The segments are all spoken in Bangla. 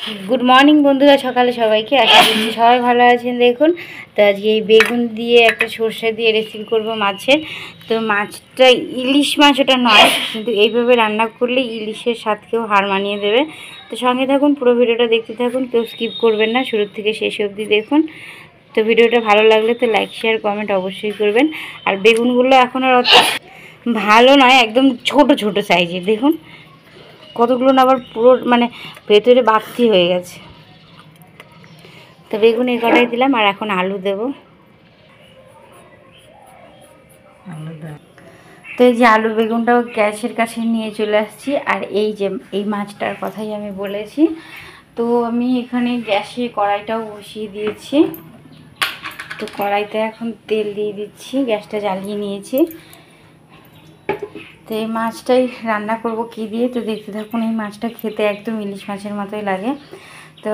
गुड मर्निंग बंधुरा सकाले सबाइके आशा करी सबाई भालो आछेन। देखुन तो आज ये बेगुन दिए एक सर्षे दिए रेसिपि करब माछेर। तो माछटा इलिश माछ ओटा नय किन्तु এইভাবে রান্না করলে ইলিশের স্বাদকেও হার মানিয়ে দেবে। তো সঙ্গে থাকুন, পুরো ভিডিওটা দেখতে থাকুন, কেউ স্কিপ করবেন না, শুরু থেকে শেষ অবধি দেখুন। তো ভিডিওটা ভালো লাগলে তো লাইক শেয়ার কমেন্ট অবশ্যই করবেন। আর বেগুনগুলো এখন আর অত ভালো নয়, একদম ছোট ছোট সাইজের। দেখুন কতগুলো না আবার পুরো মানে ভেতরে বাড়তি হয়ে গেছে। তো বেগুন এই কটাই দিলাম, আর এখন আলু দেব। তো এই যে আলু বেগুনটাও গ্যাসের কাছে নিয়ে চলে আসছি। আর এই যে এই মাছটার কথাই আমি বলেছি, তো আমি এখানে গ্যাসে কড়াইটাও বসিয়ে দিয়েছি। তো কড়াইতে এখন তেল দিয়ে দিচ্ছি, গ্যাসটা জ্বালিয়ে নিয়েছি। তো এই মাছটাই রান্না করব কি দিয়ে, তো দেখতে থাকুন। এই মাছটা খেতে একদম ইলিশ মাছের মতোই লাগে। তো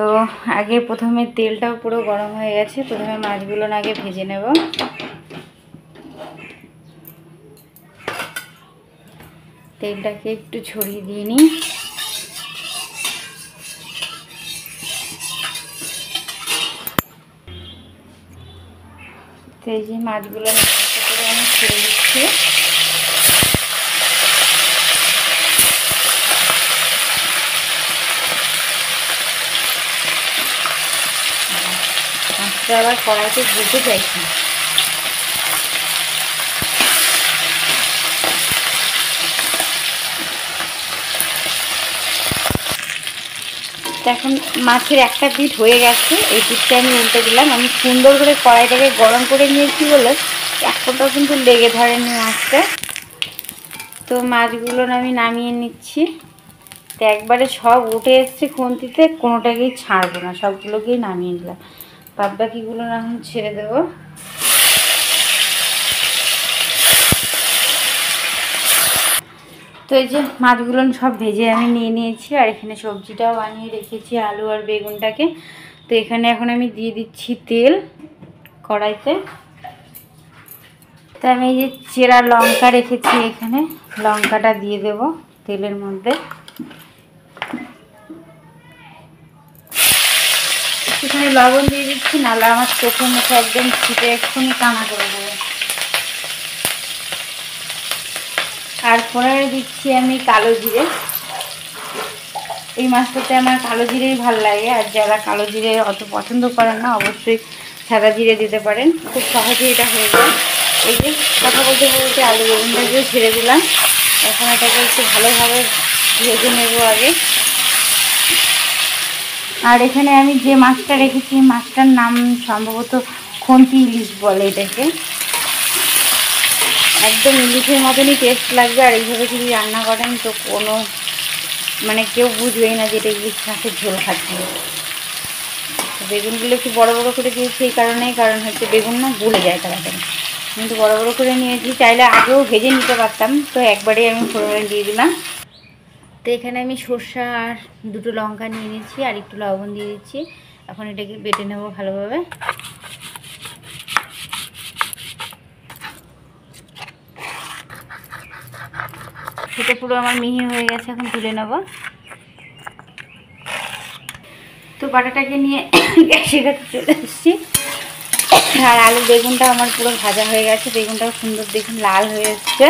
আগে প্রথমে তেলটাও পুরো গরম হয়ে গেছে, প্রথমে মাছগুলো আগে ভেজে নেব। তেলটাকে একটু ছড়িয়ে দিয়ে নিই। তো এই যে মাছগুলো করে আমি ছেড়ে দিচ্ছি। মাছটা আবার কড়াইতে ভেজে চাইছি। এখন মাছের একটা পিঠ হয়ে গেছে, এই পিঠটা আমি উল্টে দিলাম। আমি সুন্দর করে কড়াইটাকে গরম করে নিয়েছি বলে এক ফোঁটাও কিন্তু লেগে ধরেনি মাছটা। তো মাছগুলো আমি নামিয়ে নিচ্ছি। তো একবারে সব উঠে এসছে খুন্তিতে, কোনোটাকেই ছাড়বো না, সবগুলোকেই নামিয়ে নিলাম। বাদ বাকিগুলো না এখন ছেড়ে দেবো। তো এই যে মাছগুলো সব ভেজে আমি নিয়ে নিয়েছি, আর এখানে সবজিটাও বানিয়ে রেখেছি, আলু আর বেগুনটাকে। তো এখানে এখন আমি দিয়ে দিচ্ছি তেল কড়াইতে। তো আমি এই যে চেরা লঙ্কা রেখেছি, এখানে লঙ্কাটা দিয়ে দেব তেলের মধ্যে। এখানে লবণ দিয়ে দিচ্ছি, নাহলে আমার চোখের মুখে একদম ছিটে এক্ষুনি কানা করে দেবে। আর ফোড়নে দিচ্ছি আমি কালো জিরে। এই মাছটাতে আমার কালো জিরেই ভালো লাগে, আর যারা কালো জিরে অত পছন্দ করেন না অবশ্যই সাদা জিরে দিতে পারেন, খুব সহজেই এটা হয়ে যায়। এই যে কথা বলতে বলতে আলু বেগুনটাকেও ছেড়ে দিলাম। এখন এটাকে একটু ভালোভাবে ভেজে নেব আগে। আর এখানে আমি যে মাছটা রেখেছি, মাছটার নাম সম্ভবত খন্তি ইলিশ বলে এটাকে। একদম ইলিশের মতনই টেস্ট লাগবে। আর এইভাবে যদি রান্না করেন তো কোনো মানে কেউ বুঝবেই না যে এটা ইলিশ মাছের ঝোল খাচ্ছি। বেগুনগুলো একটু বড় বড় করে দিয়েছি এই কারণেই, কারণ হচ্ছে বেগুন না গলে যায় তাড়াতাড়ি, কিন্তু বড় বড় করে নিয়েছি। চাইলে আগেও ভেজে নিতে পারতাম, তো একবারেই আমি ফোড়নে দিয়ে দিলাম। তো এখানে আমি সর্ষে আর দুটো লঙ্কা নিয়ে নিয়েছি, আর একটু লবণ দিয়ে দিচ্ছি। এখন এটাকে বেটে নেব ভালোভাবে। সেটা পুরো আমার মিহি হয়ে গেছে, এখন তুলে নেব। তো বাটাটাকে নিয়ে গ্যাসের কাছে চলে এসেছি। আর আলু বেগুনটা আমার পুরো ভাজা হয়ে গেছে, বেগুনটাও সুন্দর দেখুন লাল হয়ে এসছে।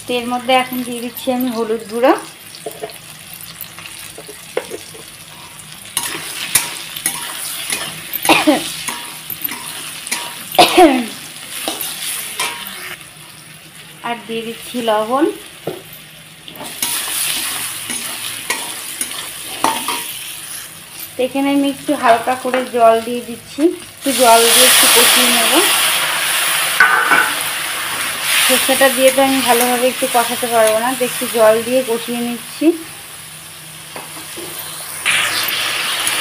তো এর মধ্যে এখন দিয়ে দিচ্ছি আমি হলুদ গুঁড়ো, আর দিয়ে দিচ্ছি লবণ। এখানে আমি একটু হালকা করে জল দিয়ে দিচ্ছি, একটু জল দিয়ে একটু কষিয়ে নেব। সর্ষেটা দিয়ে তো আমি ভালোভাবে একটু কষাতে পারবো না, তো একটু জল দিয়ে কষিয়ে নিচ্ছি।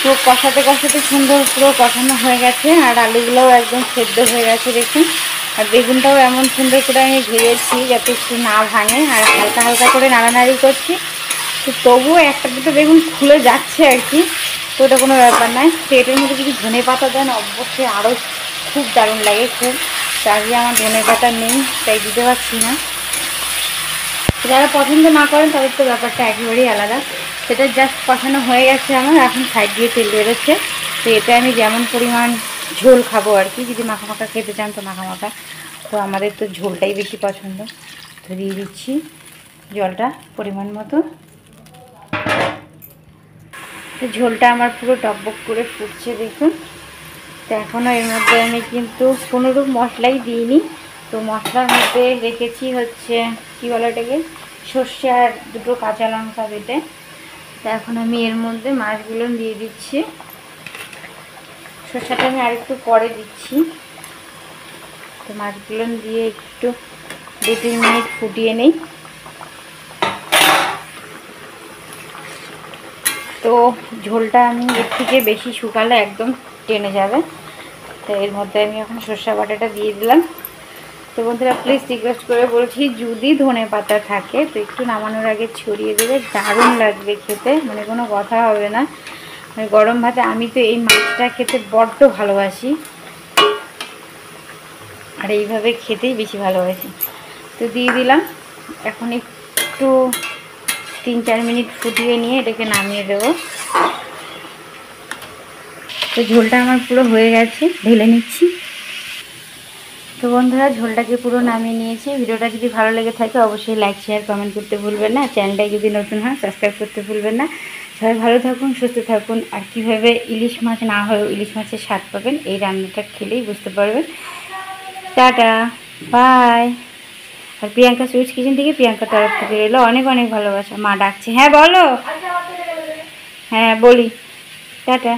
তো কষাতে কষাতে সুন্দর পুরো কষানো হয়ে গেছে, আর আলুগুলোও একদম সেদ্ধ হয়ে গেছে দেখুন। আর বেগুনটাও এমন সুন্দর করে আমি ভেজেছি যাতে একটু না ভাঙে, আর হালকা হালকা করে নাড়ানাড়ি করছি। তো তবুও একটা দুটো বেগুন খুলে যাচ্ছে আর কি, তো ওটা কোনো ব্যাপার নয়। তো এটার মধ্যে যদি ধনে পাতা দেন অবশ্যই আরও খুব দারুণ লাগে খুব। তো আজকে আমার ধনে পাতা নেই তাই দিতে পারছি না। যারা পছন্দ না করেন তাদের তো ব্যাপারটা একেবারেই আলাদা। সেটা জাস্ট কষানো হয়ে গেছে আমার, এখন সাইড দিয়ে তেল বেরোচ্ছে। তো এটা আমি যেমন পরিমাণ ঝোল খাবো আর কি, যদি মাখা মাখা খেতে চান তো মাখা মাখা, তো আমাদের তো ঝোলটাই বেশি পছন্দ। তো দিয়ে দিচ্ছি জলটা পরিমাণ মতো। তো ঝোলটা আমার পুরো টকবক করে ফুটছে দেখুন। তো এখনও এর মধ্যে আমি কিন্তু কোনোরূপ মশলাই দিইনি। তো মশলার মধ্যে রেখেছি হচ্ছে কী বলে ওটাকে, সর্ষে আর দুটো কাঁচা লঙ্কা বেটে। তো এখন আমি এর মধ্যে মাছগুলো দিয়ে দিচ্ছি। সর্ষেটা আমি আরেকটু পরে দিচ্ছি। তো মাছগুলো দিয়ে একটু 2-3 মিনিট ফুটিয়ে নিই। তো ঝোলটা আমি এর থেকে বেশি শুকালে একদম টেনে যাবে। তো এর মধ্যে আমি এখন সর্ষে বাটাটা দিয়ে দিলাম। তো বন্ধুরা প্লিজ রিকোয়েস্ট করে বলছি, যদি ধনে পাতা থাকে তো একটু নামানোর আগে ছড়িয়ে দেবে, দারুণ লাগবে খেতে, মানে কোনো কথা হবে না। মানে গরম ভাতে আমি তো এই মাছটা খেতে বড্ড ভালোবাসি, আর এইভাবে খেতেই বেশি ভালোবাসি। তো দিয়ে দিলাম। এখন একটু 3-4 মিনিট ফুটিয়ে নিয়ে এটাকে নামিয়ে দেবো। তো ঝোলটা আমার পুরো হয়ে গেছে, ঢেলে নিচ্ছি। তো বন্ধুরা ঝোলটাকে পুরো নামিয়ে নিয়েছি। ভিডিওটা যদি ভালো লেগে থাকে অবশ্যই লাইক শেয়ার কমেন্ট করতে ভুলবেন না। চ্যানেলটাই যদি নতুন হয় সাবস্ক্রাইব করতে ভুলবেন না। সবাই ভালো থাকুন, সুস্থ থাকুন। আর কীভাবে ইলিশ মাছ না হয়েও ইলিশ মাছের স্বাদ পাবেন এই রান্নাটা খেলেই বুঝতে পারবেন। Tata, bye. আর প্রিয়াঙ্কা সুইটস কিচেন থেকে প্রিয়াঙ্কার তরফ থেকে রইলো অনেক অনেক ভালোবাসা। মা ডাকছে, হ্যাঁ বলো। হ্যাঁ বলি, টাটা।